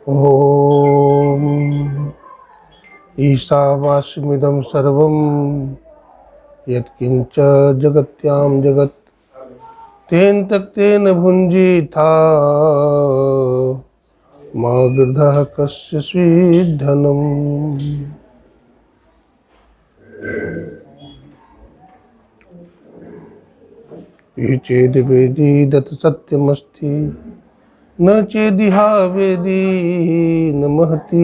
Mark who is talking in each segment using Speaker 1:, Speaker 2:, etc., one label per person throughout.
Speaker 1: ओम ईशावास्यमिदं सर्वं यत्किंच जगत्यां जगत् तेन तक्तेन भुञ्जीथा मा गृधः कस्य स्विद्धनम्। ये चेद वेदी दत्त सत्यमस्ति न चेदिहा वेदी न महती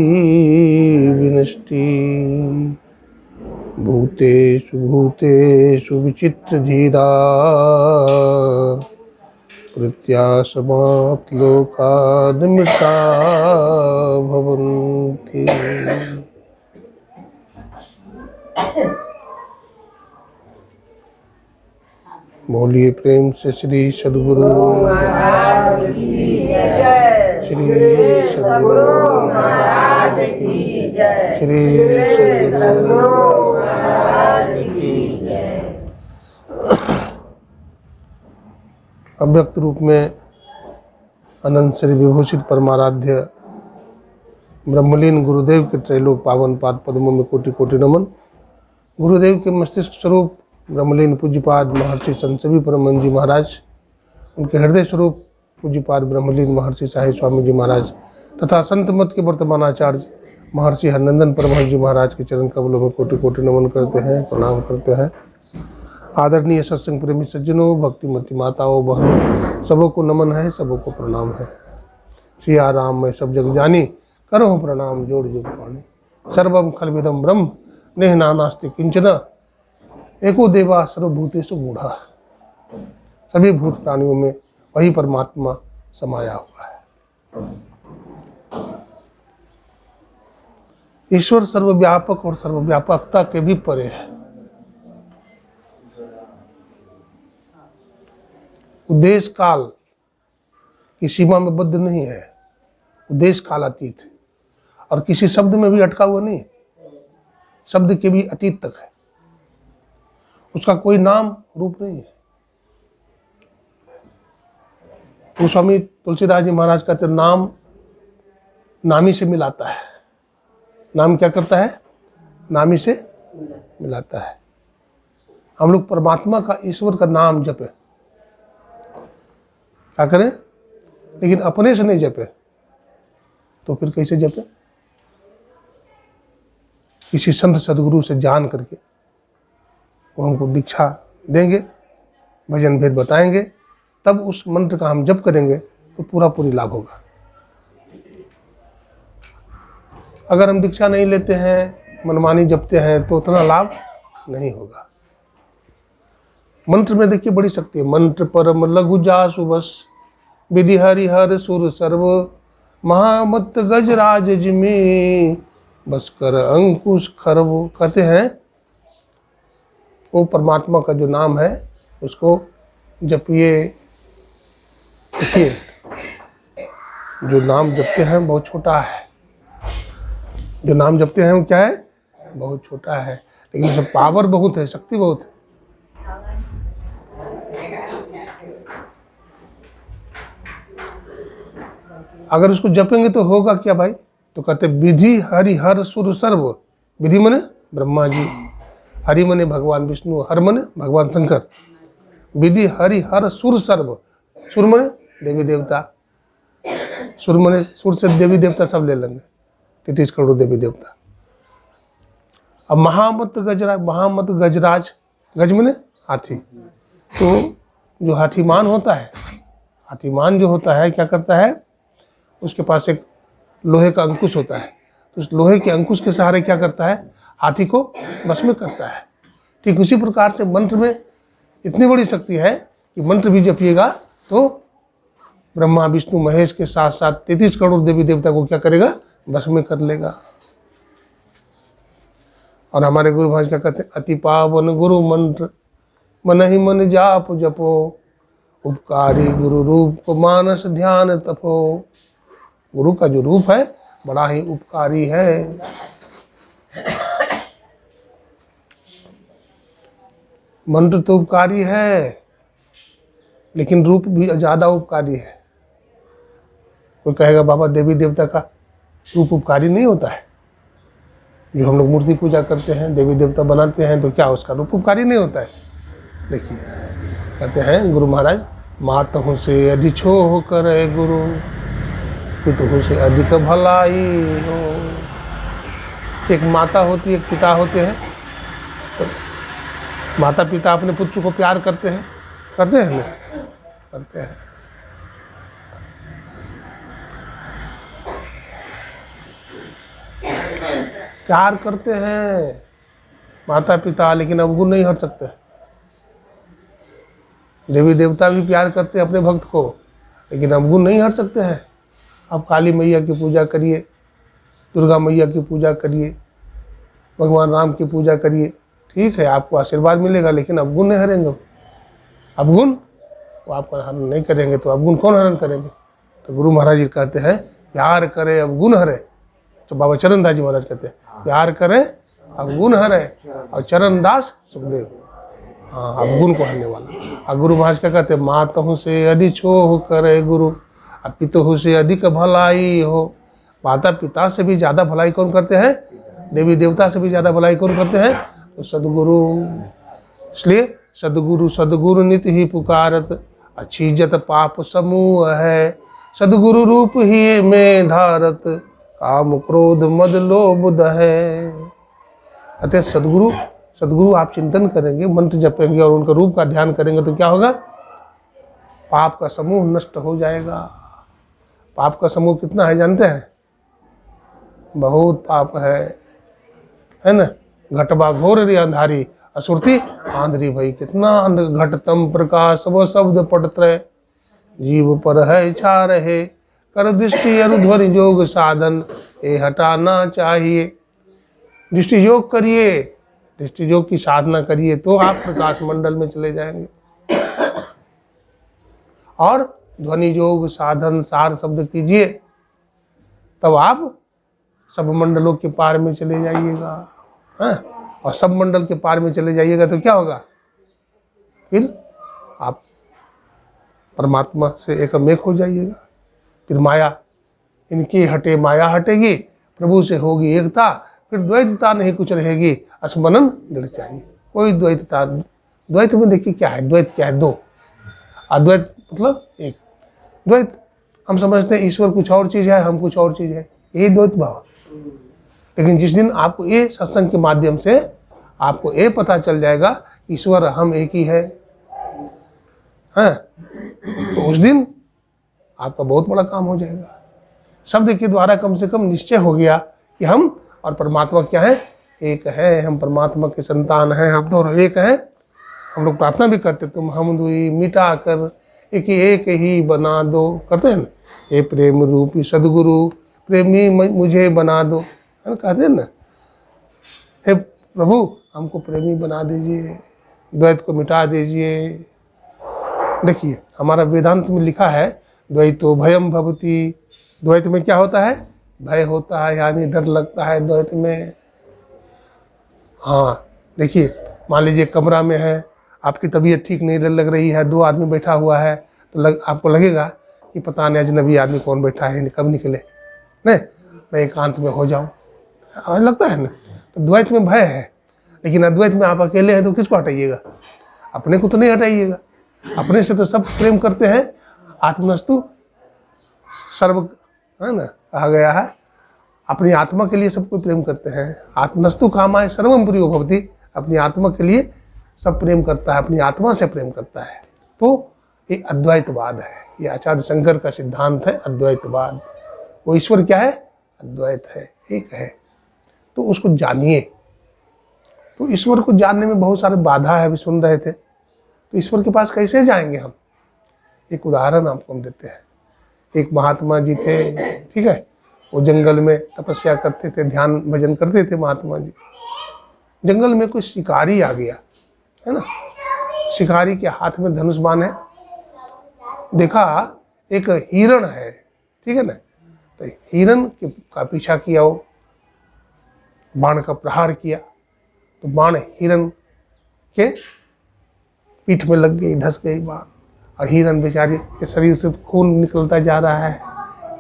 Speaker 1: विनष्टि। भूतेषु भूतेषु विचित्रधीरा प्रत्याशमात् लोकादमृता भवन्ति। बोलिए प्रेम से श्री सद्गुरु महाराज की जय। श्री सद्गुरु महाराज की जय। श्री सद्गुरु महाराज की जय। अव्यक्त रूप में अनंत श्री विभूषित परमाराध्य ब्रह्मलीन गुरुदेव के त्रैलोक पावन पाद पद्मों में कोटि कोटि नमन। गुरुदेव के मस्तिष्क स्वरूप ब्रह्मलीन पूज्यपाद महर्षि संतसवी परम जी महाराज, उनके हृदय स्वरूप पूज्यपाद ब्रह्मलीन महर्षि साहिब स्वामी जी महाराज तथा संत मत के वर्तमान आचार्य महर्षि हरनंदन परमहंस जी महाराज के चरण कमलों में कोटि कोटि नमन करते हैं, प्रणाम करते हैं। आदरणीय सत्संग प्रेमी सज्जनों, भक्तिमती माताओं, बहनों, सबों को नमन है, सबों को प्रणाम है। सिया राम मैं सब जग जानी, करो प्रणाम जोड़ जोड़ पानी। सर्वम खलविदम ब्रह्म नेह नानास्ति किंचन एको देवा सर्वभूतेषु मूढ़ा। सभी भूत प्राणियों में वही परमात्मा समाया हुआ है। ईश्वर सर्वव्यापक और सर्वव्यापकता के भी परे है। उद्देश्य काल की सीमा में बद्ध नहीं है, उद्देश्य काल अतीत है और किसी शब्द में भी अटका हुआ नहीं, शब्द के भी अतीत तक है। उसका कोई नाम रूप नहीं है। तो स्वामी तुलसीदास जी महाराज कहते नाम नामी से मिलाता है। नाम क्या करता है? नामी से मिलाता है। हम लोग परमात्मा का, ईश्वर का नाम जपे, क्या करें? लेकिन अपने से नहीं जपे तो फिर कैसे जपे? किसी संत सदगुरु से जान करके वो हमको दीक्षा देंगे, भजन भेद बताएंगे, तब उस मंत्र का हम जप करेंगे तो पूरी लाभ होगा। अगर हम दीक्षा नहीं लेते हैं, मनमानी जपते हैं तो उतना लाभ नहीं होगा। मंत्र में देखिए बड़ी शक्ति है। मंत्र परम लघु जासु बस विधि हरिहर सुर सर्व महामत गजराज जिमी बस कर अंकुश खरव। कहते हैं वो परमात्मा का जो नाम है उसको जपिए। देखिए जो नाम जपते हैं बहुत छोटा है, जो नाम जपते हैं वो क्या है? बहुत छोटा है, लेकिन उसमें पावर बहुत है, शक्ति बहुत है। अगर उसको जपेंगे तो होगा क्या भाई? तो कहते विधि हरि हर सुर सर्व। विधि मने ब्रह्मा जी, हरि मने भगवान विष्णु, हर मने भगवान शंकर। विधि हरि हर सुर सर्व। सुर मने देवी देवता, सुर मने सुर से देवी देवता सब ले लेंगे, 33 करोड़ देवी देवता। अब महामत गजराज, महामत गजराज, गज मने हाथी। तो जो हाथीमान होता है, हाथीमान जो होता है क्या करता है? उसके पास एक लोहे का अंकुश होता है, तो उस लोहे के अंकुश के सहारे क्या करता है? हाथी को बस में करता है। ठीक उसी प्रकार से मंत्र में इतनी बड़ी शक्ति है कि मंत्र भी जपिएगा तो ब्रह्मा विष्णु महेश के साथ साथ 33 करोड़ देवी देवता को क्या करेगा? बस में कर लेगा। और हमारे गुरु महाराज क्या कहते हैं? अति पावन गुरु मंत्र मन ही मन जाप जपो, उपकारी गुरु रूप को मानस ध्यान तपो। गुरु का जो रूप है बड़ा ही उपकारी है। मंत्र तो उपकारी है, लेकिन रूप भी ज़्यादा उपकारी है। कोई कहेगा बाबा देवी देवता का रूप उपकारी नहीं होता है। जो हम लोग मूर्ति पूजा करते हैं, देवी देवता बनाते हैं, तो क्या उसका रूप उपकारी नहीं होता है। देखिए कहते हैं गुरु महाराज, मातहु से अधिक छो करे गुरु, पितहु से अधिक भलाई हो। एक माता होती है, एक पिता होते हैं, तो माता पिता अपने पुत्र को प्यार करते हैं ना? करते हैं। प्यार करते हैं माता पिता, लेकिन अवगुण नहीं हट सकते। देवी देवता भी प्यार करते हैं अपने भक्त को, लेकिन अवगुण नहीं हट सकते हैं। आप काली मैया की पूजा करिए, दुर्गा मैया की पूजा करिए, भगवान राम की पूजा करिए, ठीक है, आपको आशीर्वाद मिलेगा, लेकिन अवगुण नहीं हरेंगे। अवगुण वो आपका हरण नहीं करेंगे, तो अवगुण कौन हरण करेंगे? तो गुरु महाराज जी कहते हैं, प्यार करे अवगुण हरे। तो बाबा चरणदास जी महाराज कहते हैं, प्यार करे अवगुण हरे, और चरणदास सुखदेव, हाँ, अवगुण को हरने वाला। और गुरु महाराज क्या कहते हैं, मातहु से अधिक छो करे गुरु, पितहु से अधिक भलाई हो। माता पिता से भी ज़्यादा भलाई कौन करते हैं? देवी देवता से भी ज़्यादा भलाई कौन करते हैं? तो सदगुरु। इसलिए सदगुरु सदगुरु नित ही पुकारत, अच्छी इज्जत पाप समूह है। सदगुरु रूप ही में धारत, काम क्रोध मद लोभ है। अतः सदगुरु आप चिंतन करेंगे, मंत्र जपेंगे और उनका रूप का ध्यान करेंगे, तो क्या होगा? पाप का समूह नष्ट हो जाएगा। पाप का समूह कितना है जानते हैं? बहुत पाप है ना? घटबा घोर रे अंधारी, असुरती आंधरी भई। कितना घटतम प्रकाश वो शब्द पटत्र, जीव पर है छा रहे, कर दृष्टि अरुध्वनि जोग साधन, ये हटाना चाहिए। दृष्टि योग करिए, दृष्टि योग की साधना करिए, तो आप प्रकाश मंडल में चले जाएंगे। और ध्वनि योग साधन सार शब्द कीजिए, तब आप सब मंडलों के पार में चले जाइएगा। हाँ? और सब मंडल के पार में चले जाइएगा तो क्या होगा? फिर आप परमात्मा से एकमेक हो जाइएगा। फिर माया इनकी हटे माया हटेगी, प्रभु से होगी एकता, फिर द्वैतता नहीं कुछ रहेगी, स्मरण दृढ़ चाहिए। कोई द्वैतता, द्वैत में देखिए क्या है, द्वैत क्या है? दो। अद्वैत मतलब एक। द्वैत हम समझते हैं ईश्वर कुछ और चीज़ है, हम कुछ और चीज़ है, यही द्वैत भाव। लेकिन जिस दिन आपको ये सत्संग के माध्यम से आपको ये पता चल जाएगा ईश्वर हम एक ही है, तो उस दिन आपका बहुत बड़ा काम हो जाएगा। शब्द के द्वारा कम से कम निश्चय हो गया कि हम और परमात्मा क्या है? एक है। हम परमात्मा के संतान हैं, हम दोनों एक हैं। हम लोग प्रार्थना भी करते, तुम हम दुई मिटा कर एक ही बना दो, करते हैं ना? हे प्रेम रूपी सदगुरु प्रेमी मुझे बना दो, है ना? कहते हैं ना, हे प्रभु हमको प्रेमी बना दीजिए, द्वैत को मिटा दीजिए। देखिए हमारा वेदांत में लिखा है, द्वैतो भयम भवति। द्वैत में क्या होता है? भय होता है, यानी डर लगता है द्वैत में। हाँ देखिए, मान लीजिए कमरा में है, आपकी तबीयत ठीक नहीं लग रही है, दो आदमी बैठा हुआ है, तो आपको लगेगा कि पता नहीं अजनबी आदमी कौन बैठा है, कब निकले, नहीं मैं एकांत में हो जाऊँ, लगता है ना? तो द्वैत में भय है। लेकिन अद्वैत में आप अकेले हैं तो किसको हटाइएगा? अपने को तो नहीं हटाइएगा। अपने से तो सब प्रेम करते हैं। आत्मनस्तु सर्व, है ना, कहा गया है। अपनी आत्मा के लिए सबको प्रेम करते हैं। आत्मनस्तु कामाय सर्वम प्रियो भवति। अपनी आत्मा के लिए सब प्रेम करता है, अपनी आत्मा से प्रेम करता है। तो ये अद्वैतवाद है, ये आचार्य शंकर का सिद्धांत है, अद्वैतवाद। वो ईश्वर क्या है? अद्वैत है, एक है। तो उसको जानिए। तो ईश्वर को जानने में बहुत सारे बाधा है, अभी सुन रहे थे। तो ईश्वर के पास कैसे जाएंगे हम? एक उदाहरण आपको हम देते हैं। एक महात्मा जी थे, ठीक है, वो जंगल में तपस्या करते थे, ध्यान भजन करते थे महात्मा जी। जंगल में कोई शिकारी आ गया, है ना। शिकारी के हाथ में धनुष बाण है। देखा एक हिरण है, ठीक है ना, तो हिरण का पीछा किया, वो बाण का प्रहार किया, तो बाण हिरण के पीठ में लग गई, धस गई बाण। और हिरण बेचारी के शरीर से खून निकलता जा रहा है,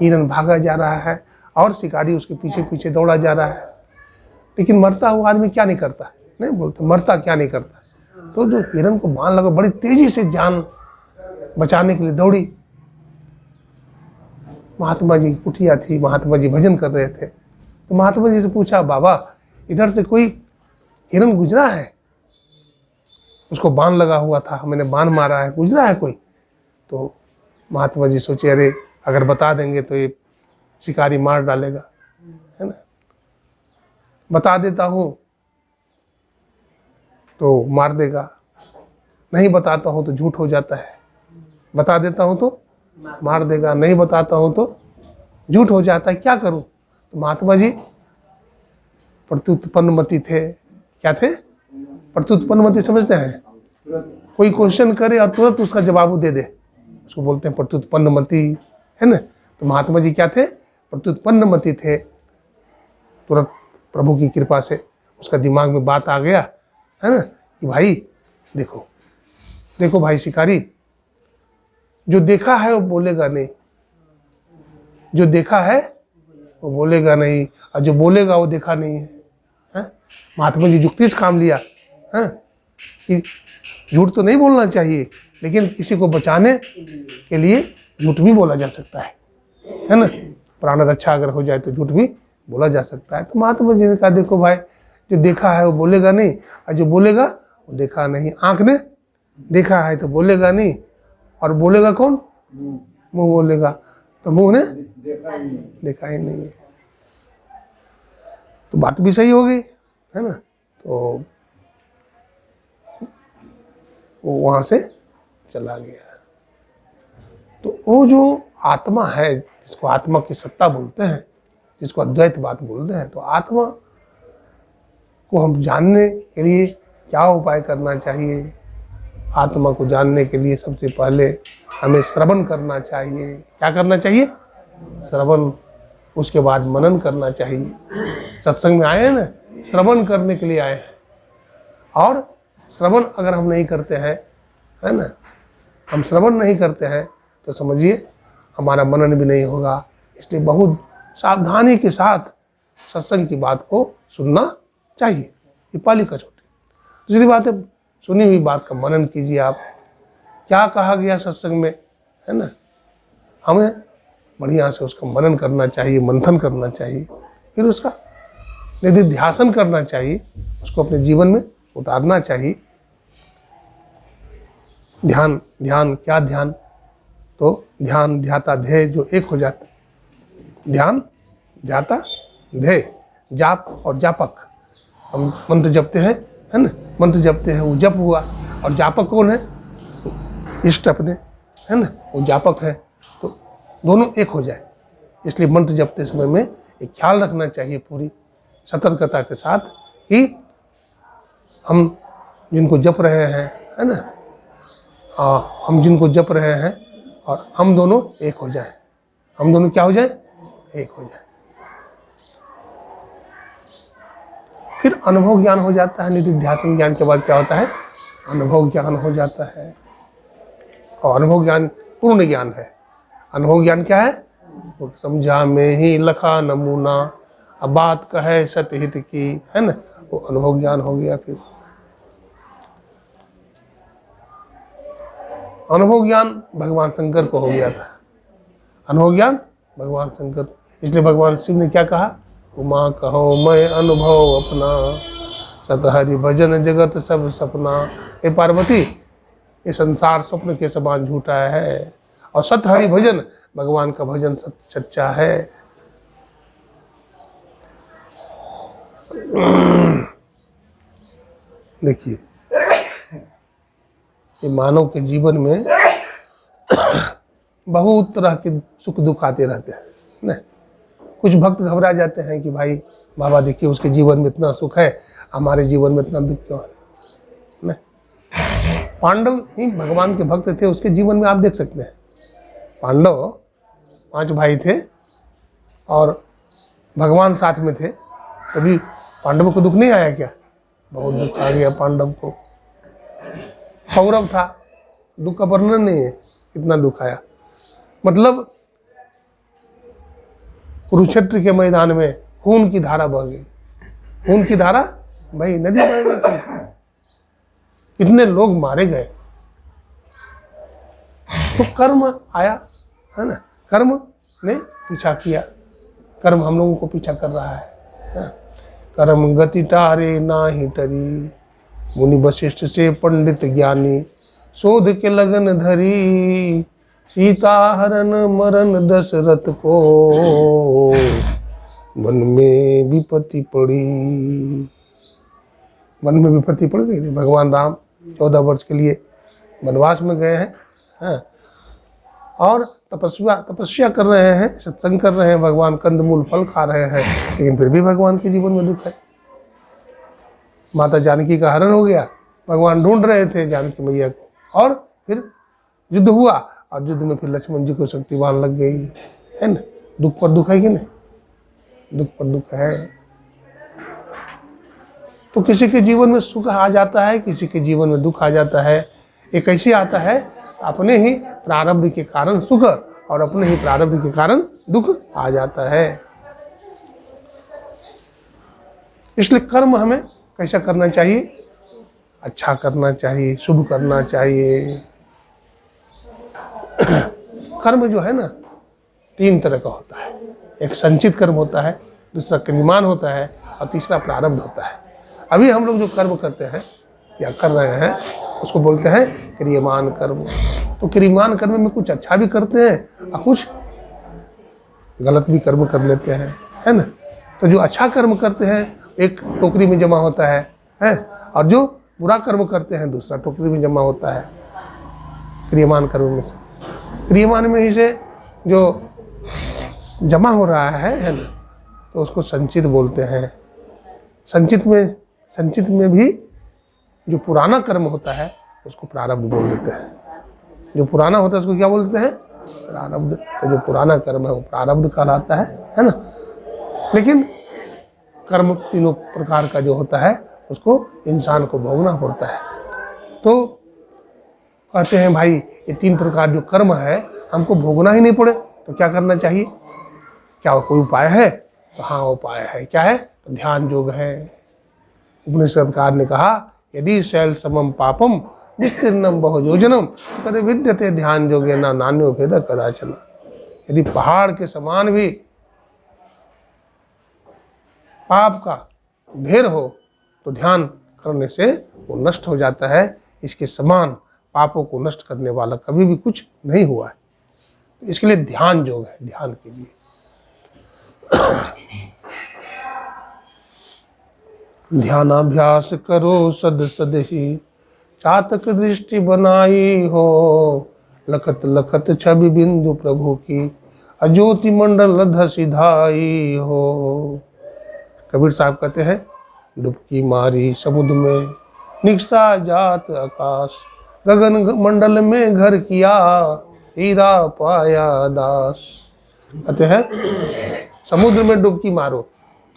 Speaker 1: हिरण भागा जा रहा है, और शिकारी उसके पीछे पीछे दौड़ा जा रहा है। लेकिन मरता हुआ आदमी क्या नहीं करता, नहीं बोलते मरता क्या नहीं करता। तो जो हिरन को बाण लगा, बड़ी तेजी से जान बचाने के लिए दौड़ी। महात्मा जी की कुटिया थी, महात्मा जी भजन कर रहे थे। तो महात्मा जी से पूछा, बाबा इधर से कोई हिरन गुजरा है? उसको बाण लगा हुआ था, मैंने बाण मारा है, गुजरा है कोई? तो महात्मा जी सोचे, अरे अगर बता देंगे तो ये शिकारी मार डालेगा, है ना। बता देता हूँ तो मार देगा, नहीं बताता हूँ तो झूठ हो जाता है। बता देता हूँ तो मार देगा, नहीं बताता हूँ तो झूठ हो जाता है, क्या करूँ? तो महात्मा जी प्रत्युत्पन्नमति थे। क्या थे? प्रत्युत्पन्नमति, समझते हैं? कोई क्वेश्चन करे और तुरंत उसका जवाब दे दे, उसको बोलते हैं प्रत्युत्पन्नमति, है ना। तो महात्मा जी क्या थे? प्रत्युत्पन्नमति थे। तुरंत प्रभु की कृपा से उसका दिमाग में बात आ गया, है ना, कि भाई देखो देखो भाई शिकारी, जो देखा है वो बोलेगा नहीं, जो देखा है वो बोलेगा नहीं, और जो बोलेगा वो देखा नहीं है। महात्मा जी युक्ति से काम लिया, है कि झूठ तो नहीं बोलना चाहिए, लेकिन किसी को बचाने के लिए झूठ भी बोला जा सकता है ना। प्राण रक्षा अगर हो जाए तो झूठ भी बोला जा सकता है। तो महात्मा जी ने कहा, देखो भाई, जो देखा है वो बोलेगा नहीं, और जो बोलेगा वो देखा नहीं। आंख ने देखा है तो बोलेगा नहीं, और बोलेगा कौन? मुंह बोलेगा, तो मुंह ने देखा ही नहीं है। तो बात भी सही हो गई, है ना। तो वो वहां से चला गया। तो वो जो आत्मा है, जिसको आत्मा की सत्ता बोलते हैं, जिसको अद्वैत बात बोलते हैं, तो आत्मा को हम जानने के लिए क्या उपाय करना चाहिए? आत्मा को जानने के लिए सबसे पहले हमें श्रवण करना चाहिए। क्या करना चाहिए? श्रवण। उसके बाद मनन करना चाहिए। सत्संग में आए हैं ना, श्रवण करने के लिए आए हैं। और श्रवण अगर हम नहीं करते हैं, है ना, हम श्रवण नहीं करते हैं तो समझिए हमारा मनन भी नहीं होगा। इसलिए बहुत सावधानी के साथ सत्संग की बात को सुनना चाहिए। ये पहली कसौटी। दूसरी बात है, सुनी हुई बात का मनन कीजिए। आप क्या कहा गया सत्संग में, है ना, हमें बढ़िया से उसका मनन करना चाहिए, मंथन करना चाहिए, फिर उसका निधिध्यासन करना चाहिए, उसको अपने जीवन में उतारना चाहिए। ध्यान, ध्यान क्या ध्यान? तो ध्यान ध्याता ध्येय जो एक हो जाता। ध्यान ध्याता ध्येय, जाप और जापक। हम मंत्र जपते हैं, है ना, मंत्र जपते हैं, वो जप हुआ, और जापक कौन है? इष्ट अपने, है ना, वो जापक है। तो दोनों एक हो जाए, इसलिए मंत्र जपते समय में एक ख्याल रखना चाहिए पूरी सतर्कता के साथ कि हम जिनको जप रहे हैं, है ना, हम जिनको जप रहे हैं और हम दोनों एक हो जाए। हम दोनों क्या हो जाए? एक हो जाए। फिर अनुभव ज्ञान हो जाता है। निधिध्यासन ज्ञान के बाद क्या होता है? अनुभव ज्ञान हो जाता है। और अनुभव ज्ञान पूर्ण ज्ञान है। अनुभव ज्ञान क्या है? समझा में ही लखा नमूना, अब बात कहे सतहित की, है ना, वो अनुभव ज्ञान हो गया। फिर अनुभव ज्ञान भगवान शंकर को हो गया था। अनुभव ज्ञान भगवान शंकर, इसलिए भगवान शिव ने क्या कहा? उमा कहो मैं अनुभव अपना, सत हरि भजन जगत सब सपना। हे पार्वती, ये संसार स्वप्न के समान झूठा है, और सत हरि भजन, भगवान का भजन सच्चा है। देखिए, ये मानव के जीवन में बहुत तरह के सुख दुख आते रहते हैं ना। कुछ भक्त घबरा जाते हैं कि भाई बाबा देखिए उसके जीवन में इतना सुख है, हमारे जीवन में इतना दुख क्यों है ना। पांडव ही भगवान के भक्त थे, उसके जीवन में आप देख सकते हैं। पांडव 5 भाई थे और भगवान साथ में थे, तभी पांडवों को दुख नहीं आया क्या? बहुत दुख आ गया पांडव को। कौरव था, दुख का वर्णन नहीं है, कितना दुख आया। मतलब कुरुक्षेत्र के मैदान में खून की धारा बह गई, खून की धारा भाई नदी बह गई, कितने लोग मारे गए। तो कर्म आया है ना, कर्म ने पीछा किया, कर्म हम लोगों को पीछा कर रहा है। कर्म गति तारे नाही टरी, मुनि वशिष्ठ से पंडित ज्ञानी, शोध के लगन धरी, सीता हरण मरण दशरथ को, मन में विपत्ति पड़ी। मन में विपत्ति पड़ गई थी। भगवान राम 14 वर्ष के लिए वनवास में गए हैं और तपस्या कर रहे हैं, सत्संग कर रहे हैं, भगवान कंदमूल फल खा रहे हैं, लेकिन फिर भी भगवान के जीवन में दुख है। माता जानकी का हरण हो गया, भगवान ढूंढ रहे थे जानकी मैया को, और फिर युद्ध हुआ, और युद्ध में फिर लक्ष्मण जी को शक्तिवान लग गई, है ना। दुख पर दुख है कि नहीं, दुख पर दुख है। तो किसी के जीवन में सुख आ जाता है, किसी के जीवन में दुख आ जाता है। ये कैसे आता है? अपने ही प्रारब्ध के कारण सुख और अपने ही प्रारब्ध के कारण दुख आ जाता है। इसलिए कर्म हमें कैसा करना चाहिए? अच्छा करना चाहिए, शुभ करना चाहिए। कर्म जो है ना 3 तरह का होता है। एक संचित कर्म होता है, दूसरा क्रियमान होता है, और तीसरा प्रारब्ध होता है। अभी हम लोग जो कर्म करते हैं या कर रहे हैं उसको बोलते हैं क्रियमान कर्म। तो क्रियमान कर्म में कुछ अच्छा भी करते हैं और कुछ गलत भी कर्म कर लेते हैं, है ना। तो जो अच्छा कर्म करते हैं एक टोकरी में जमा होता है, और जो बुरा कर्म करते हैं दूसरा टोकरी में जमा होता है, क्रियमान कर्म में से। क्रियमान में ही से जो जमा हो रहा है ना, तो उसको संचित बोलते हैं। संचित में भी जो पुराना कर्म होता है उसको प्रारब्ध बोल देते हैं। जो पुराना होता है उसको क्या बोलते हैं? प्रारब्ध। तो जो पुराना कर्म है वो प्रारब्ध कहलाता है ना। लेकिन कर्म 3 प्रकार का जो होता है उसको इंसान को भोगना पड़ता है। तो कहते हैं भाई ये 3 प्रकार जो कर्म है हमको भोगना ही नहीं पड़े तो क्या करना चाहिए? क्या कोई उपाय है? तो हाँ उपाय है। क्या है? तो ध्यान योग है। उपनिषदकार ने कहा यदि शैल समम पापम विस्तीर्णम बहुयोजनम कदे विद्यते ध्यान योगे ना नान्यो भेद कदाचन। यदि पहाड़ के समान भी पाप का ढेर हो तो ध्यान करने से वो नष्ट हो जाता है। इसके समान पापों को नष्ट करने वाला कभी भी कुछ नहीं हुआ है। इसके लिए ध्यान योग है, ध्यान कीजिए। ध्यानाभ्यास करो सद सद ही, चातक दृष्टि बनाई हो, लखत लखत छवि बिंदु प्रभु की, अज्योति मंडल धसिधाई हो। कबीर साहब कहते हैं डुबकी मारी समुद्र में, निकसा जात आकाश, गगन मंडल में घर किया, हीरा पाया दास। कहते हैं समुद्र में डुबकी मारो।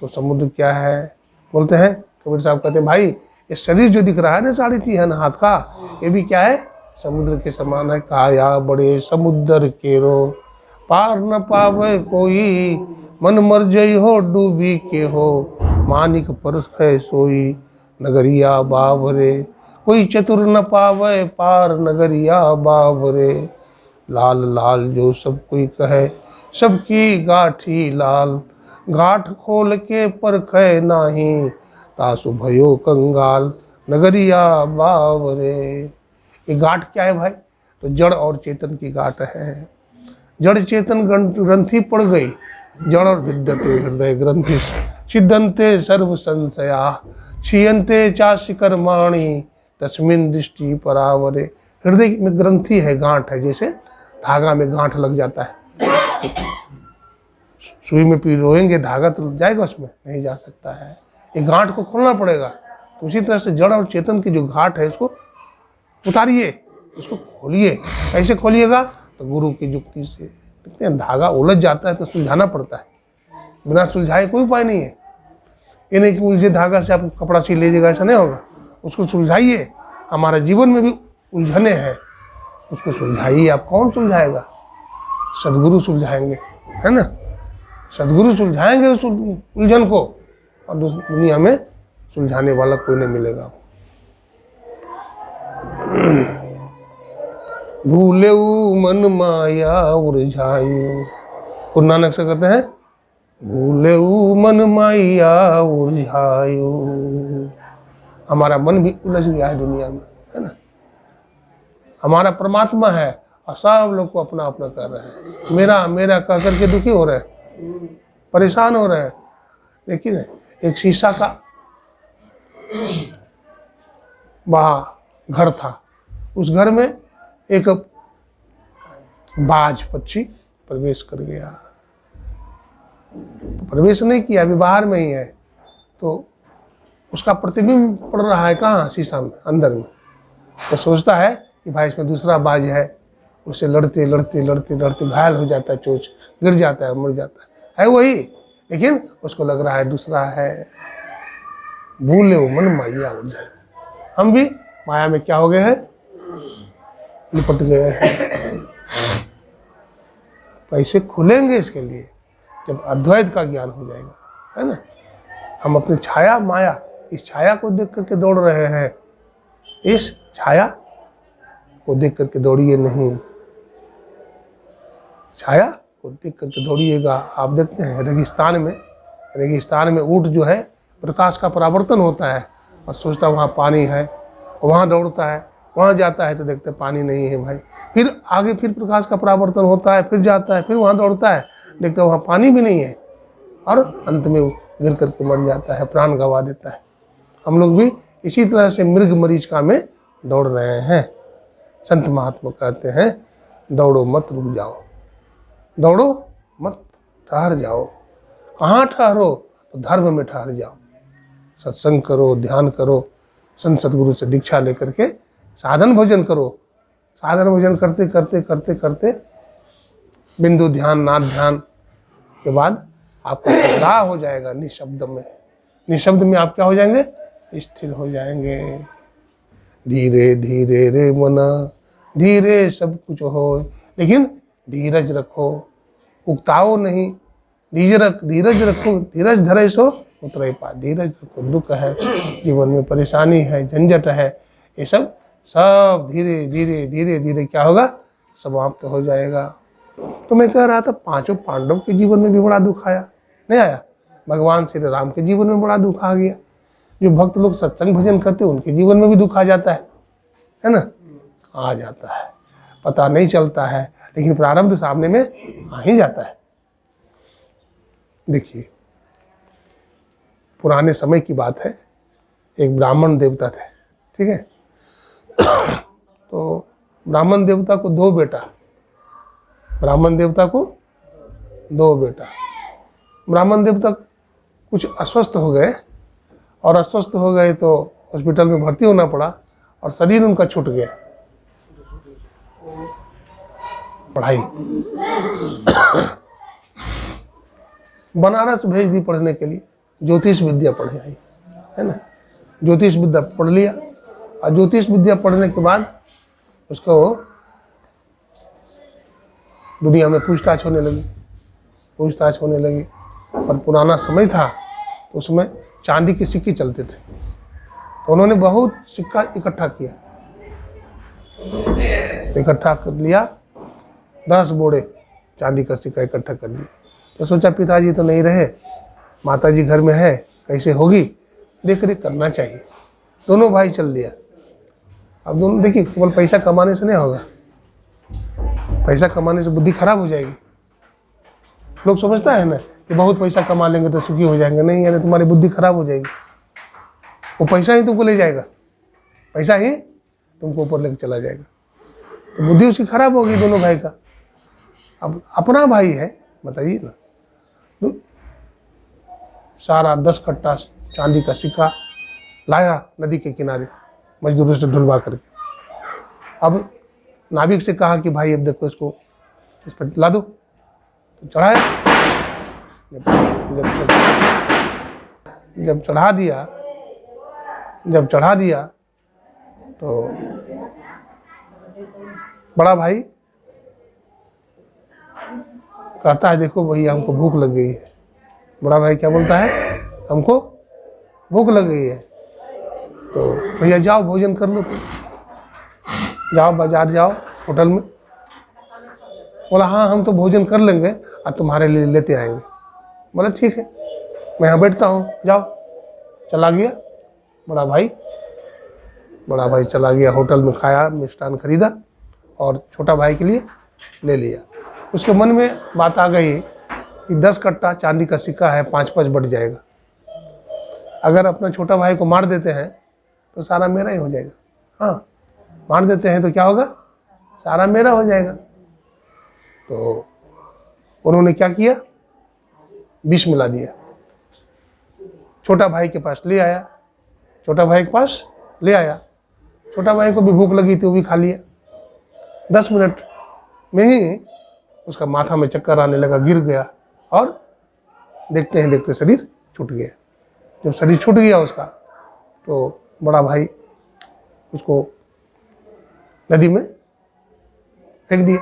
Speaker 1: तो समुद्र क्या है? बोलते हैं कबीर साहब कहते हैं भाई ये शरीर जो दिख रहा है ना 3.5 हाथ का, ये भी क्या है? समुद्र के समान है। काया बड़े समुद्र केरो, पार न पावे कोई, मन मर जई हो डूबी के हो, मानिक परस है सोई, नगरिया बावरे, कोई चतुर न पावे पार, नगरिया बावरे। लाल लाल जो सब कोई कहे, सबकी गाठी लाल, गाठ खोल के परखे नाही, तासु भयो कंगाल, नगरिया बावरे। ये गाठ क्या है भाई? तो जड़ और चेतन की गाठ है। जड़ चेतन ग्रंथि पड़ गई, जड़ और विद्यते हृदय ग्रंथि, छिदंते सर्व संशया, क्षीयंते चाशि कर्माणि, तस्मिन दृष्टि परावरे। हृदय में ग्रंथि है, गांठ है, जैसे धागा में गांठ लग जाता है। सुई में पिरोएंगे धागा तो जाएगा उसमें? नहीं जा सकता है। ये गांठ को खोलना पड़ेगा। तो उसी तरह से जड़ और चेतन की जो गांठ है उसको उतारिए, उसको खोलिए। कैसे खोलिएगा? तो गुरु की युक्ति से। देखते हैं धागा उलझ जाता है तो सुलझाना पड़ता है, बिना सुलझाए कोई उपाय नहीं है। ये नहीं कि उलझे धागा से आप कपड़ा सी लीजिएगा, ऐसा नहीं होगा। उसको सुलझाइए। हमारे जीवन में भी उलझने हैं, उसको सुलझाइए। आप कौन सुलझाएगा? सदगुरु सुलझाएंगे, है ना। सदगुरु सुलझाएंगे उस उलझन को, और दुनिया में सुलझाने वाला कोई नहीं मिलेगा। भूले मन माया उलझायु, गुरु नानक से कहते हैं भूले मन माया उलझायु। हमारा मन भी उलझ गया है दुनिया में, है ना। हमारा परमात्मा है और सब लोग को अपना अपना कर रहे हैं, मेरा मेरा कह करके दुखी हो रहे हैं, परेशान हो रहे हैं। लेकिन एक शीशा का वहाँ घर था, उस घर में एक बाज पक्षी प्रवेश कर गया। तो प्रवेश नहीं किया, अभी बाहर में ही है, तो उसका प्रतिबिंब पड़ रहा है कहाँ, शीशा में अंदर में। तो सोचता है कि भाई इसमें दूसरा बाज है, उससे लड़ते लड़ते लड़ते लड़ते घायल हो जाता है, चोच गिर जाता है, मर जाता है वही, लेकिन उसको लग रहा है दूसरा है। भूले मन माया उलझायु। हम भी माया में क्या हो गए हैं, लिपट गए हैं। कैसे खुलेंगे इसके लिए, जब अद्वैत का ज्ञान हो जाएगा, है ना। हम अपनी छाया माया, इस छाया को देख करके दौड़ रहे हैं, इस छाया को देख करके दौड़िए नहीं, छाया को देख करके दौड़िएगा। आप देखते हैं रेगिस्तान में ऊंट जो है प्रकाश का परावर्तन होता है और सोचता वहाँ पानी है, वहाँ दौड़ता है, वहाँ जाता है तो देखते पानी नहीं है भाई, फिर आगे फिर प्रकाश का परावर्तन होता है, फिर जाता है, फिर वहाँ दौड़ता है, देखते वहाँ पानी भी नहीं है, और अंत में गिर करके मर जाता है, प्राण गंवा देता है। हम लोग भी इसी तरह से मृग मरीचिका में दौड़ रहे हैं। संत महात्मा कहते हैं दौड़ो मत रुक जाओ, दौड़ो मत ठहर जाओ। कहाँ ठहरो, तो धर्म में ठहर जाओ, सत्संग करो, ध्यान करो, संत सतगुरु से दीक्षा लेकर के साधन भजन करो। साधन भजन करते करते करते करते बिंदु ध्यान नाद ध्यान के बाद आपको टकराव हो जाएगा निशब्द में। निशब्द में आप क्या हो जाएंगे, स्थिर हो जाएंगे। धीरे धीरे रे मना, धीरे सब कुछ हो, लेकिन धीरज रखो, उकताओ नहीं। धीरज रखो, धीरज धरे सो उतरे पा। धीरज रखो, दुख है जीवन में, परेशानी है, झंझट है, ये सब धीरे धीरे धीरे धीरे क्या होगा, समाप्त हो जाएगा। तो मैं कह रहा था पांचों पांडव के जीवन में भी बड़ा दुख आया, नहीं आया? भगवान श्री राम के जीवन में बड़ा दुख आ गया। जो भक्त लोग सत्संग भजन करते हैं उनके जीवन में भी दुख आ जाता है ना, आ जाता है, पता नहीं चलता है, लेकिन प्रारब्ध सामने में आ ही जाता है। देखिए पुराने समय की बात है, एक ब्राह्मण देवता थे, ठीक है। तो ब्राह्मण देवता को दो बेटा, ब्राह्मण देवता कुछ अस्वस्थ हो गए, और अस्वस्थ हो गए तो हॉस्पिटल में भर्ती होना पड़ा, और शरीर उनका छूट गया। पढ़ाई बनारस भेज दी पढ़ने के लिए, ज्योतिष विद्या पढ़े आई, है ना। ज्योतिष विद्या पढ़ लिया, और ज्योतिष विद्या पढ़ने के बाद उसको दुनिया में पूछताछ होने लगी। और पुराना समय था तो उसमें चांदी के सिक्के चलते थे, तो उन्होंने बहुत सिक्का इकट्ठा कर लिया, 10 बोरे चांदी का सिक्का इकट्ठा कर लिया। तो सोचा पिताजी तो नहीं रहे, माताजी घर में है, कैसे होगी, देख रेख करना चाहिए। दोनों भाई चल दिया। अब दोनों देखिए, केवल पैसा कमाने से नहीं होगा, पैसा कमाने से बुद्धि खराब हो जाएगी। लोग समझता है ना कि बहुत पैसा कमा लेंगे तो सुखी हो जाएंगे, नहीं, यानी तुम्हारी बुद्धि खराब हो जाएगी। वो पैसा ही तुमको ले जाएगा, पैसा ही तुमको ऊपर लेकर चला जाएगा, तो बुद्धि उसकी खराब होगी दोनों भाई का। अब अपना भाई है, बताइए ना, तो सारा 10 कट्टा चांदी का सिक्का लाया नदी के किनारे मजदूरों से ढुलवा करके। अब नाविक से कहा कि भाई अब देखो इसको इस पर ला दो, तो चढ़ाया। जब चढ़ा दिया तो बड़ा भाई कहता है देखो भैया हमको भूख लग गई है। बड़ा भाई क्या बोलता है, हमको भूख लग गई है, तो भैया जाओ भोजन कर लो, तुम जाओ बाजार जाओ होटल में। बोला हाँ हम तो भोजन कर लेंगे और तुम्हारे लिए लेते आएंगे। बोला ठीक है मैं यहाँ बैठता हूँ, जाओ। चला गया बड़ा भाई चला गया होटल में, खाया, मिष्ठान खरीदा और छोटा भाई के लिए ले लिया। उसके मन में बात आ गई कि 10 कट्टा चांदी का सिक्का है, 5-5 बढ़ जाएगा। अगर अपना छोटा भाई को मार देते हैं तो सारा मेरा ही हो जाएगा। हाँ, मार देते हैं तो क्या होगा, सारा मेरा हो जाएगा। तो उन्होंने क्या किया, विष मिला दिया। छोटा भाई के पास ले आया, छोटा भाई को भी भूख लगी थी, वो भी खा लिया। 10 मिनट में ही उसका माथा में चक्कर आने लगा, गिर गया और देखते हैं देखते शरीर छूट गया। जब शरीर छूट गया उसका, तो बड़ा भाई उसको नदी में फेंक दिया।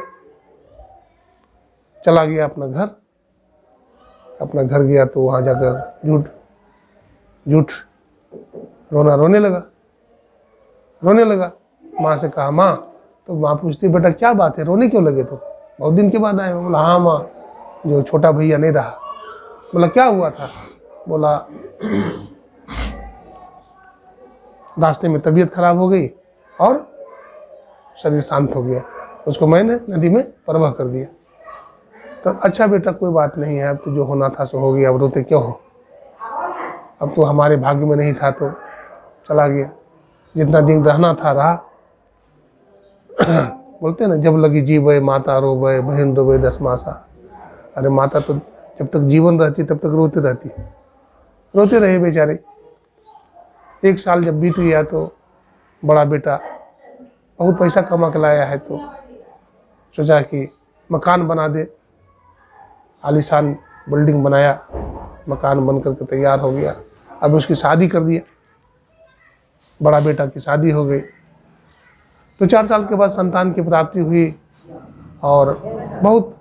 Speaker 1: चला गया अपना घर गया तो वहाँ जाकर झूठ रोने लगा। माँ से कहा माँ, तो माँ पूछती बेटा क्या बात है, रोने क्यों लगे? तो बहुत दिन के बाद आए। बोला हाँ माँ, जो छोटा भैया नहीं रहा। बोला क्या हुआ था? बोला रास्ते में तबीयत खराब हो गई और शरीर शांत हो गया, उसको मैंने नदी में परवाह कर दिया। तो अच्छा बेटा कोई बात नहीं है, अब तो जो होना था सो हो गया, अब रोते क्यों हो? अब तो हमारे भाग्य में नहीं था तो चला गया, जितना दिन रहना था रहा। बोलते हैं ना, जब लगी जीवे माता रोवे, बहन रोवे 10 मासा। अरे माता तो जब तक जीवन रहती तब तक रोते रहे बेचारे। 1 साल जब बीत गया तो बड़ा बेटा बहुत पैसा कमा के लाया है, तो सोचा कि मकान बना दे। आलीशान बिल्डिंग बनाया, मकान बन करके तैयार हो गया। अब उसकी शादी कर दिया, बड़ा बेटा की शादी हो गई। तो 4 साल के बाद संतान की प्राप्ति हुई और बहुत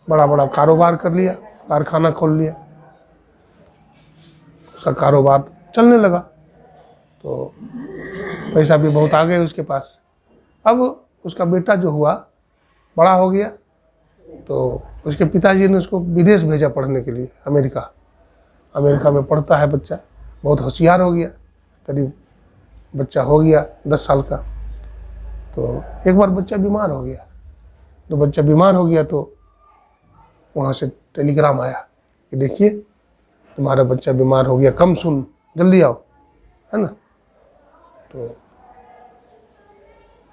Speaker 1: बड़ा कारोबार कर लिया, कारखाना खोल लिया, उसका कारोबार चलने लगा। तो पैसा भी बहुत आ गए उसके पास। अब उसका बेटा जो हुआ बड़ा हो गया, तो उसके पिताजी ने उसको विदेश भेजा पढ़ने के लिए, अमेरिका में पढ़ता है बच्चा, बहुत होशियार हो गया। करीब बच्चा हो गया 10 साल का। तो एक बार बच्चा बीमार हो गया, तो वहाँ से टेलीग्राम आया कि देखिए तुम्हारा बच्चा बीमार हो गया, कम सुन, जल्दी आओ, है ना। तो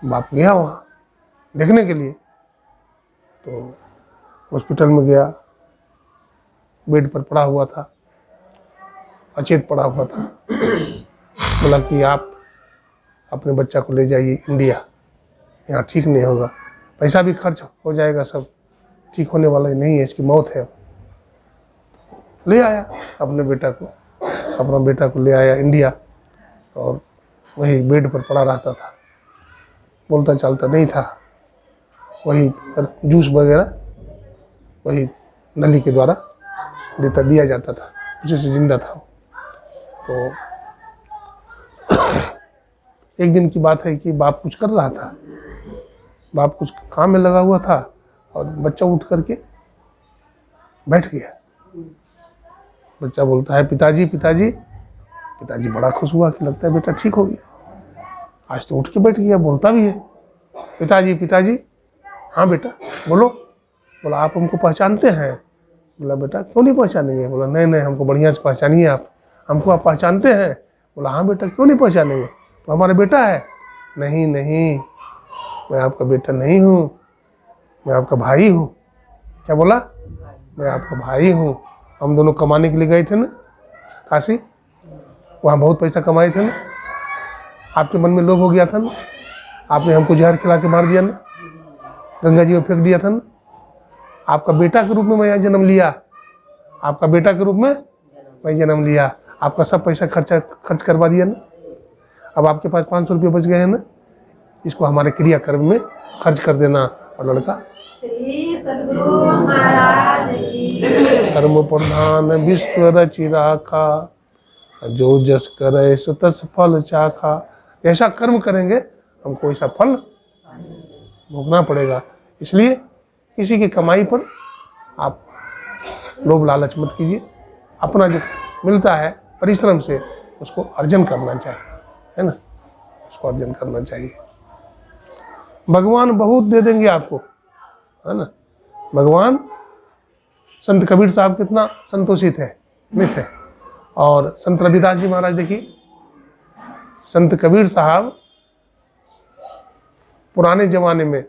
Speaker 1: बाप गया वहाँ देखने के लिए। तो हॉस्पिटल में गया, बेड पर पड़ा हुआ था, अचेत पड़ा हुआ था। बोला कि आप अपने बच्चा को ले जाइए इंडिया, यहाँ ठीक नहीं होगा, पैसा भी खर्च हो जाएगा, सब ठीक होने वाला ही नहीं है, इसकी मौत है। ले आया अपने बेटा को ले आया इंडिया, और वही बेड पर पड़ा रहता था, बोलता चालता नहीं था। वही जूस वगैरह वही नली के द्वारा दिया जाता था, उसी से जिंदा था। तो एक दिन की बात है कि बाप कुछ कर रहा था, बाप कुछ काम में लगा हुआ था और बच्चा उठ करके बैठ गया। बच्चा बोलता है पिताजी पिताजी। पिताजी बड़ा खुश हुआ कि लगता है बेटा ठीक हो गया, आज तो उठ के बैठ गया, बोलता भी है पिताजी पिताजी। हाँ बेटा बोलो। बोला आप हमको पहचानते हैं? बोला बेटा क्यों नहीं पहचानेंगे? बोला नहीं हमको बढ़िया से पहचानिए, आप हमको आप पहचानते हैं? बोला हाँ बेटा क्यों नहीं पहचानेंगे, तो हमारा बेटा है। नहीं मैं आपका बेटा नहीं हूँ, मैं आपका भाई हूँ। क्या बोला? मैं आपका भाई हूँ। हम दोनों कमाने के लिए गए थे ना काशी, वहाँ बहुत पैसा कमाए थे ना, आपके मन में लोभ हो गया था ना, आपने हमको जहर खिला के मार दिया ना, गंगा जी में फेंक दिया था ना। आपका बेटा के रूप में मैं यहाँ जन्म लिया, आपका बेटा के रूप में मैं जन्म लिया, आपका सब पैसा खर्च करवा दिया ना। अब आपके पास 500 रुपये बच गए हैं ना, इसको हमारे क्रियाकर्म में खर्च कर देना। और लड़का
Speaker 2: श्री सद्गुरु महाराज की
Speaker 1: धर्म प्रधान विश्व रचि राखा, जो जस करे सो तस फल चाखा। ऐसा कर्म करेंगे हमको ऐसा फल भोगना पड़ेगा। इसलिए किसी की कमाई पर आप लोभ लालच मत कीजिए। अपना जो मिलता है परिश्रम से उसको अर्जन करना चाहिए, है ना, उसको अर्जन करना चाहिए। भगवान बहुत दे देंगे आपको, है ना। भगवान, संत कबीर साहब कितना संतोषित है, मित है। और संत रविदास जी महाराज देखिए, संत कबीर साहब पुराने जमाने में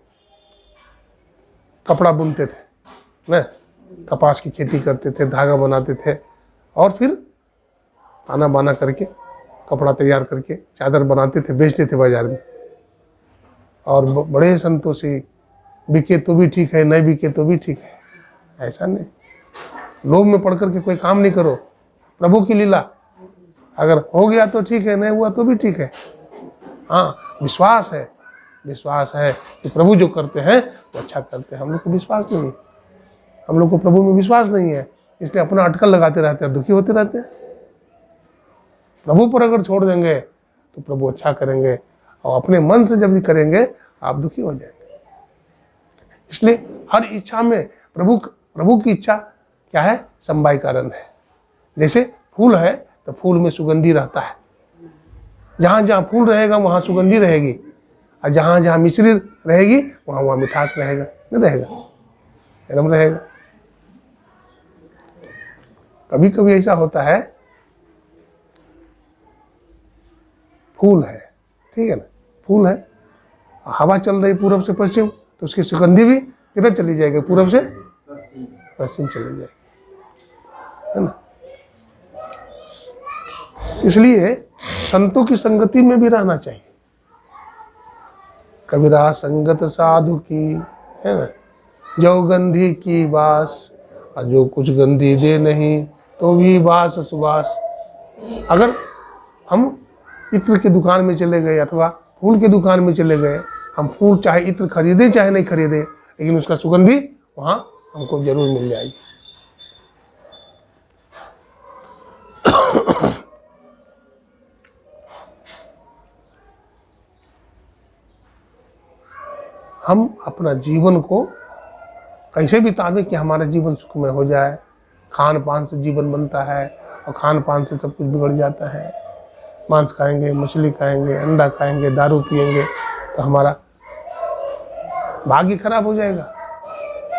Speaker 1: कपड़ा बुनते थे ना, कपास की खेती करते थे, धागा बनाते थे और फिर ताना बाना करके कपड़ा तैयार करके चादर बनाते थे, बेचते थे बाजार में। और बड़े संतोषी, बिके तो भी ठीक है, नहीं बिके तो भी ठीक है। ऐसा नहीं, लोभ में पड़ करके कोई काम नहीं करो। प्रभु की लीला, अगर हो गया तो ठीक है, नहीं हुआ तो भी ठीक है। हाँ, विश्वास है, विश्वास है कि प्रभु जो करते हैं वो अच्छा करते हैं। हम लोग को विश्वास नहीं है, हम लोग को प्रभु में विश्वास नहीं है, इसलिए अपना अटकल लगाते रहते हैं, दुखी होते रहते हैं। प्रभु पर अगर छोड़ देंगे तो प्रभु अच्छा करेंगे, और अपने मन से जब भी करेंगे आप दुखी हो जाएंगे। इसलिए हर इच्छा में प्रभु की इच्छा क्या है, समवाय कारण है। जैसे फूल है तो फूल में सुगंधी रहता है, जहाँ जहाँ फूल रहेगा वहाँ सुगंधी रहेगी, और जहाँ जहाँ मिश्री रहेगी वहाँ वहाँ मिठास रहेगा, नहीं रहेगा, एकदम रहेगा। कभी कभी ऐसा होता है, फूल है, ठीक है ना, फूल है, हवा चल रही पूरब से पश्चिम, तो उसकी सुगंधी भी किधर चली जाएगी, पूरब से पश्चिम चली जाएगी, है ना। इसलिए संतों की संगति में भी रहना चाहिए। कबीरा संगत साधु की, है ना, जो गंधी की बास, और जो कुछ गंधी दे नहीं तो भी बास सुबास। अगर हम इत्र की दुकान में चले गए अथवा फूल की दुकान में चले गए, हम फूल चाहे इत्र खरीदे चाहे नहीं खरीदे, लेकिन उसका सुगंधी वहाँ हमको जरूर मिल जाएगी। हम अपना जीवन को कैसे बितावें कि हमारा जीवन सुखमय हो जाए। खान पान से जीवन बनता है, और खान पान से सब कुछ बिगड़ जाता है। मांस खाएंगे, मछली खाएंगे, अंडा खाएंगे, दारू पिएंगे तो हमारा भाग्य खराब हो जाएगा।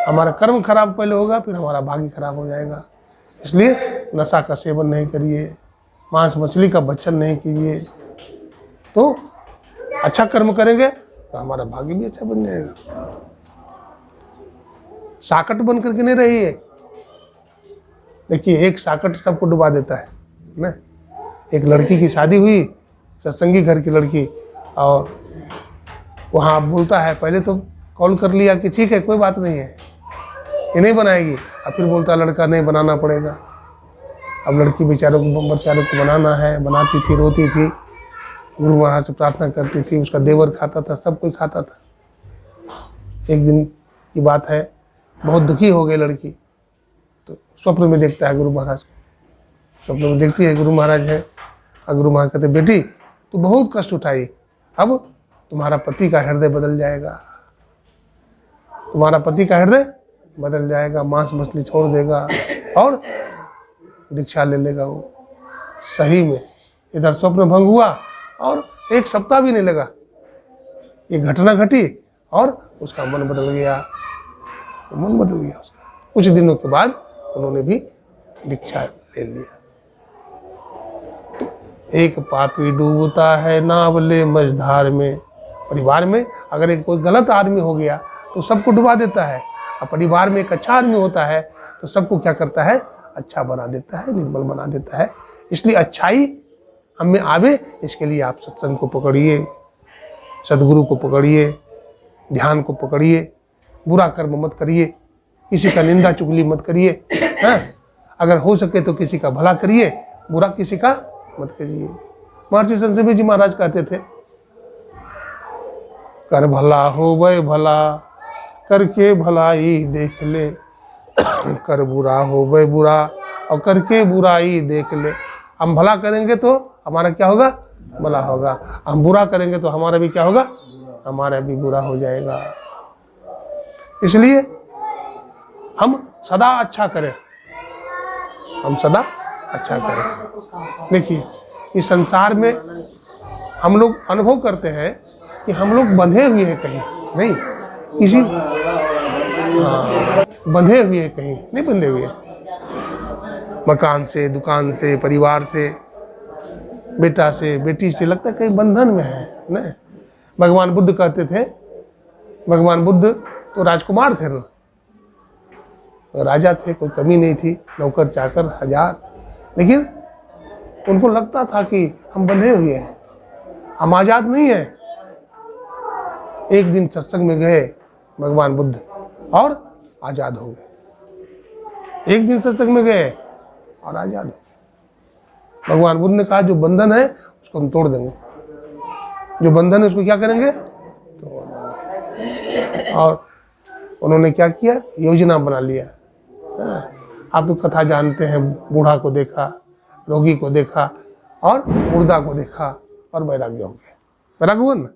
Speaker 1: हमारा कर्म खराब पहले होगा, फिर हमारा भाग्य खराब हो जाएगा। इसलिए नशा का सेवन नहीं करिए, मांस मछली का भक्षण नहीं कीजिए, तो अच्छा कर्म करेंगे तो हमारा भाग्य भी अच्छा बन जाएगा। साकट बन करके नहीं रहिए। देखिए, एक साकट सबको डुबा देता है ना। एक लड़की की शादी हुई, सत्संगी घर की लड़की, और वहाँ बोलता है, पहले तो कॉल कर लिया कि ठीक है कोई बात नहीं है, ये नहीं बनाएगी, और फिर बोलता लड़का नहीं बनाना पड़ेगा। अब लड़की बेचारों को बनाना है, बनाती थी, रोती थी, गुरु महाराज से प्रार्थना करती थी, उसका देवर खाता था, सब कोई खाता था। एक दिन की बात है, बहुत दुखी हो गई लड़की, तो स्वप्न में देखता है गुरु महाराज को, स्वप्न में देखती है गुरु महाराज है, और गुरु महाराज कहते बेटी तू बहुत कष्ट उठाई, अब तुम्हारा पति का हृदय बदल जाएगा, तुम्हारा पति का हृदय बदल जाएगा, मांस मछली छोड़ देगा और दीक्षा ले लेगा वो। सही में इधर स्वप्न भंग हुआ और एक सप्ताह भी नहीं लगा, ये घटना घटी और उसका मन बदल गया, मन बदल गया उसका। कुछ दिनों के बाद उन्होंने भी दीक्षा ले लिया। एक पापी डूबता है नावले मझधार में। परिवार में अगर एक कोई गलत आदमी हो गया तो सबको डुबा देता है, और परिवार में एक अच्छा आदमी होता है तो सबको क्या करता है, अच्छा बना देता है, निर्मल बना देता है। इसलिए अच्छाई हम में आवे, इसके लिए आप सत्संग को पकड़िए, सदगुरु को पकड़िए, ध्यान को पकड़िए, बुरा कर्म मत करिए, किसी का निंदा चुगली मत करिए, हाँ? अगर हो सके तो किसी का भला करिए, बुरा किसी का मत करिए। महर्षि संजीवी जी महाराज कहते थे, कर भला हो वै भला, करके भलाई देख ले, कर बुरा हो वह बुरा, और करके बुराई देख ले। हम भला करेंगे तो हमारा क्या होगा? भला होगा। हम बुरा करेंगे तो हमारा भी क्या होगा? हमारा भी बुरा हो जाएगा। इसलिए हम सदा अच्छा करें, हम सदा अच्छा करें। देखिए, इस संसार में हम लोग अनुभव करते हैं कि हम लोग बंधे हुए हैं कहीं नहीं, किसी बंधे हुए हैं कहीं नहीं, बंधे हुए हैं मकान से, दुकान से, परिवार से, बेटा से, बेटी से, लगता है कहीं बंधन में है नहीं। भगवान बुद्ध कहते थे, भगवान बुद्ध तो राजकुमार थे ना, राजा थे, कोई कमी नहीं थी, नौकर चाकर हजार, लेकिन उनको लगता था कि हम बंधे हुए हैं, हम आजाद नहीं हैं। एक दिन सत्संग में गए भगवान बुद्ध और आजाद हो गए। एक दिन सत्संग में गए और आजाद हो गए। भगवान बुद्ध ने कहा जो बंधन है उसको हम तोड़ देंगे, जो बंधन है उसको क्या करेंगे? तोड़ देंगे। और उन्होंने क्या किया? योजना बना लिया। आप तो कथा जानते हैं, बूढ़ा को देखा, रोगी को देखा और मुर्दा को देखा और वैराग्य हो गए। वैराग्य हुआ ना?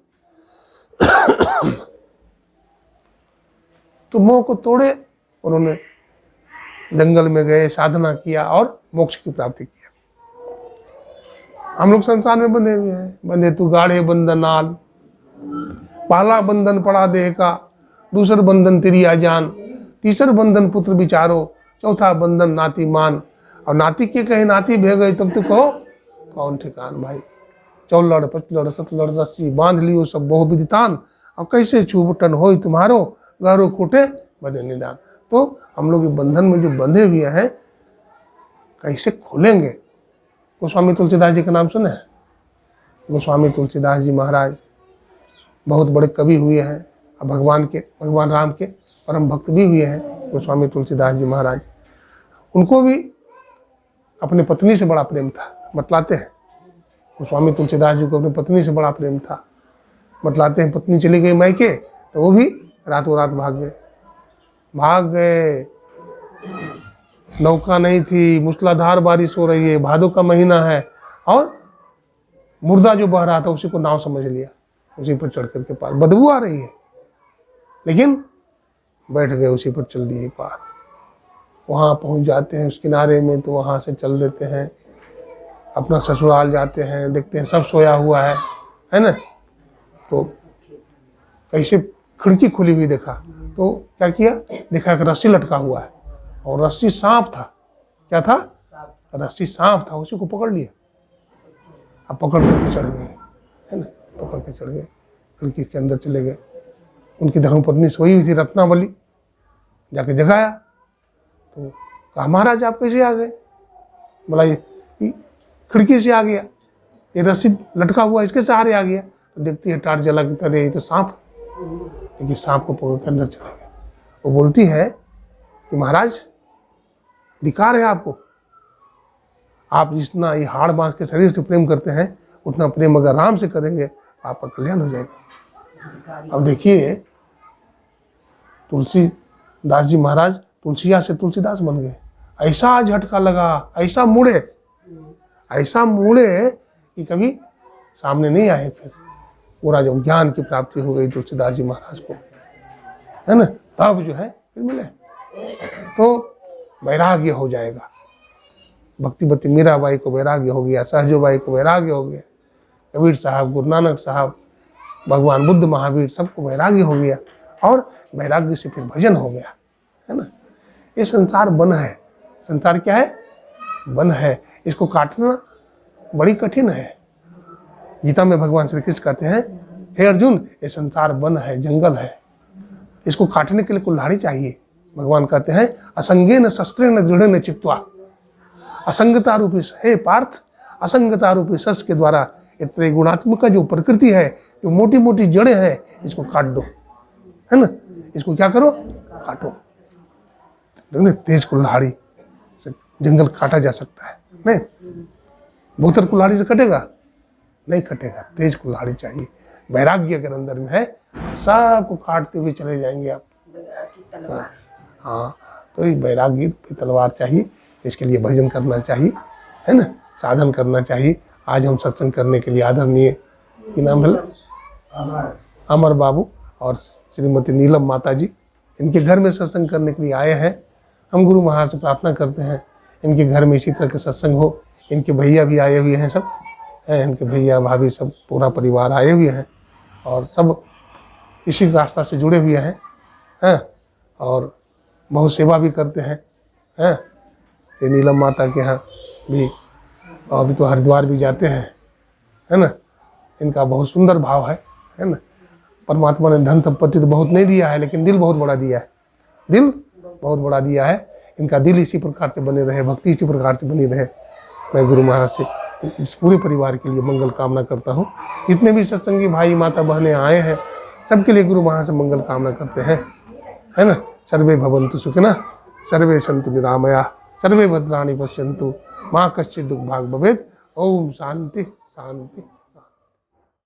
Speaker 1: तो मोह को तोड़े, उन्होंने जंगल में गए, साधना किया और मोक्ष की प्राप्ति किया। हम लोग संसार में बंधे हुए हैं। बंधे तू गाढ़े बंधन नाल, पहला बंधन पड़ा देह का, दूसर बंधन तेरी आजान, तीसर बंधन पुत्र विचारो, चौथा बंधन नाती मान। और नाती के कहे नाती भे गए तब तो कहो कौन ठिकान भाई। चौलड़ पचलड़ सतलड़ रस्सी बांध लियो सब बहु विदितान, और कैसे छूबटन हो तुम्हारो, गहरो कोटे बने निदान। तो हम लोग बंधन में जो बंधे हुए हैं कैसे खोलेंगे? गोस्वामी तुलसीदास जी का नाम सुने हैं? गोस्वामी तुलसीदास जी महाराज बहुत बड़े कवि हुए हैं, और भगवान राम के परम भक्त भी हुए हैं गोस्वामी तुलसीदास जी महाराज। उनको भी अपनी पत्नी से बड़ा प्रेम था, बतलाते हैं। गोस्वामी तुलसीदास जी को अपनी पत्नी से बड़ा प्रेम था, बतलाते हैं। पत्नी चली गई मायके तो वो भी रातों रात भाग गए। नौका नहीं थी, मूसलाधार बारिश हो रही है, भादों का महीना है, और मुर्दा जो बह रहा था उसी को नाव समझ लिया, उसी पर चढ़ करके पार। बदबू आ रही है लेकिन बैठ गए, उसी पर चल दिए पार। वहाँ पहुँच जाते हैं उस किनारे में, तो वहाँ से चल देते हैं, अपना ससुराल जाते हैं, देखते हैं सब सोया हुआ है ना। तो कैसे खिड़की खुली हुई देखा, तो क्या किया? देखा एक रस्सी लटका हुआ है, और रस्सी सांप था। क्या था? रस्सी सांप था। उसी को पकड़ लिया, अब पकड़ करके चढ़ गए, है ना, पकड़ के चढ़ गए, खिड़की के अंदर चले गए। उनकी धर्मपत्नी सोई हुई थी, रत्नावली, जाके जगाया। तो कहा महाराज आप कैसे आ गए? बोला ये खिड़की से आ गया, ये रस्सी लटका हुआ इसके सहारे आ गया। तो देखती है टार्च जला की तरह, ये तो सांप, लेकिन सांप को पकड़ के अंदर चला गया। वो बोलती है कि महाराज धिक्कार है आपको, आप जितना ये हाड़ मांस के शरीर से प्रेम करते हैं उतना प्रेम अगर राम से करेंगे आपका कल्याण हो जाएगा। अब देखिए तुलसीदास जी महाराज तुलसिया से तुलसीदास बन गए। ऐसा झटका लगा, ऐसा मुड़े कि कभी सामने नहीं आए। फिर पूरा जो ज्ञान की प्राप्ति हो गई तुलसीदास जी महाराज को, है ना, तब जो है फिर मिले। तो वैराग्य हो जाएगा। भक्तिवती मीराबाई को वैराग्य हो गया, सहजोबाई को वैराग्य हो गया, कबीर साहब, गुरु नानक साहब, भगवान बुद्ध, महावीर, सबको वैराग्य हो गया। और वैराग्य से फिर भजन हो गया, है ना। ये संसार बन है। संसार क्या है? बन है। इसको काटना बड़ी कठिन है। गीता में भगवान श्री कृष्ण कहते हैं, हे अर्जुन ये संसार वन है, जंगल है, इसको काटने के लिए कुल्हाड़ी चाहिए। भगवान कहते हैं असंगेन शस्त्रेण दृढ़ेन चित्वा, असंगता रूपी, हे पार्थ असंगता रूपी शस्त्र के द्वारा इतने गुणात्मक जो प्रकृति है, जो मोटी मोटी जड़ें हैं, इसको काट दो, है ना। इसको क्या करो? काटो। तेज कुल्हाड़ी से जंगल काटा जा सकता है नहीं? भूतर कुल्हाड़ी से कटेगा? नहीं कटेगा। तेज कुल्हाड़ी चाहिए। वैराग्य अगर अंदर में है सबको काटते हुए चले जाएंगे आप, हाँ, तो ये वैराग्य पे तलवार चाहिए, इसके लिए भजन करना चाहिए, है ना, साधन करना चाहिए। आज हम सत्संग करने के लिए आदरणीय की नाम है अमर बाबू और श्रीमती नीलम माता जी, इनके घर में सत्संग करने के लिए आए हैं। हम गुरु महाराज से प्रार्थना करते हैं इनके घर में इसी तरह के सत्संग हो। इनके भैया भी आए हुए हैं, सब हैं, इनके भैया भाभी सब पूरा परिवार आए हुए हैं और सब इसी रास्ता से जुड़े हुए हैं और बहुत सेवा भी करते हैं। ये नीलम माता के यहाँ भी, और अभी तो हरिद्वार भी जाते हैं, है ना। इनका बहुत सुंदर भाव है ना। परमात्मा ने धन संपत्ति तो बहुत नहीं दिया है, लेकिन दिल बहुत बड़ा दिया है, दिल बहुत बड़ा दिया है। इनका दिल इसी प्रकार से बने रहे, भक्ति इसी प्रकार से बनी रहे। मैं गुरु महाराज से इस पूरे परिवार के लिए मंगल कामना करता हूँ। जितने भी सत्संगी भाई माता बहनें आए हैं, सबके लिए गुरु महाराज से मंगल कामना करते हैं, है ना। सर्वे भवन्तु सुखिनः, सर्वे सन्तु निरामया, सर्वे भद्राणि पश्यन्तु, माँ कश्चित् दुःखभाग् भवेत्। ओम शांति शांति।